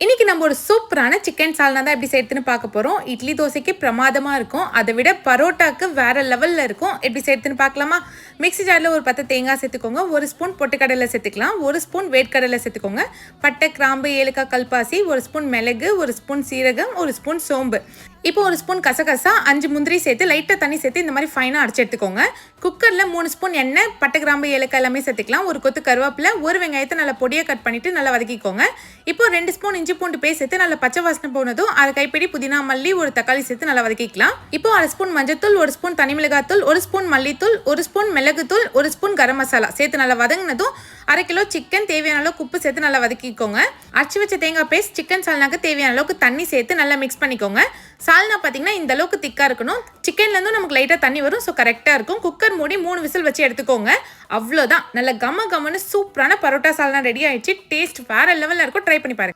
இன்னைக்கு நம்ம ஒரு சூப்பரான சிக்கன் சால்னா தான் எப்படி செய்யறதுன்னு பார்க்க போறோம். இட்லி தோசைக்கு பிரமாதமா இருக்கும். அதை விட பரோட்டாக்கு வேற லெவல்ல இருக்கும். எப்படி செய்யறதுன்னு பார்க்கலாமா? மிக்ஸி ஜார்ல ஒரு 10 தேங்காய் சேர்த்துக்கோங்க. 1 ஸ்பூன் பொட்டுக்கடலை சேர்த்துக்கலாம். 1 ஸ்பூன் வேர்க்கடலை சேர்த்துக்கோங்க. பட்டை, கிராம்பு, ஏலக்காய், கல்பாசி, 1 ஸ்பூன் மிளகு, 1 ஸ்பூன் சீரகம், 1 ஸ்பூன் சோம்பு. இப்போ 1 ஸ்பூன் கசகசா, 5 முந்திரி சேர்த்து லைட்டாக தண்ணி சேர்த்து இந்த மாதிரி ஃபைனாக அரைச்சி எடுத்துக்கோங்க. குக்கரில் 3 ஸ்பூன் எண்ணெய், பட்டை, கிராம்பு, ஏலக்காய் எல்லாமே சேர்த்துக்கலாம். ஒரு கொத்து கருவேப்பிலை, ஒரு வெங்காயத்தை நல்லா பொடியாக கட் பண்ணிவிட்டு நல்லா வதக்கிக்கோங்க. இப்போ 2 ஸ்பூன் இஞ்சி பூண்டு பேஸ்ட் சேர்த்து நல்லா பச்சை வாசனை போனதும் அரை கைப்பிடி புதினா, மல்லி, ஒரு தக்காளி சேர்த்து நல்லா வதக்கிக்கலாம். இப்போ 1/2 ஸ்பூன் மஞ்சத்தூள், 1 ஸ்பூன் தனி மிளகாத்தூள், 1 ஸ்பூன் மல்லித்தூள், 1 ஸ்பூன் மிளகுத்தூள், 1 ஸ்பூன் கரம் மசாலா சேர்த்து நல்லா வதங்கினதும் அரை கிலோ சிக்கன் தேவையான அளவுக்கு உப்பு சேர்த்து நல்லா வதக்கிக்கோங்க. அரைச்சி வச்ச தேங்காய் பேஸ்ட் சிக்கன் சால்னாக்கு தேவையான அளவுக்கு தண்ணி சேர்த்து நல்லா மிக்ஸ் பண்ணிக்கோங்க. சால்னா பார்த்தீங்கன்னா இந்த அளவுக்கு திக்காக இருக்கணும். சிக்கன்லேருந்தும் நமக்கு லைட்டாக தண்ணி வரும். ஸோ கரெக்டாக இருக்கும். குக்கர் மூடி 3 விசில் வச்சு எடுத்துக்கோங்க. அவ்வளோதான், நல்ல கம்மன்னு சூப்பரான பரோட்டா சால்னா ரெடி ஆயிடுச்சு. டேஸ்ட் வேற லெவலில் இருக்கும். ட்ரை பண்ணி பாருங்க.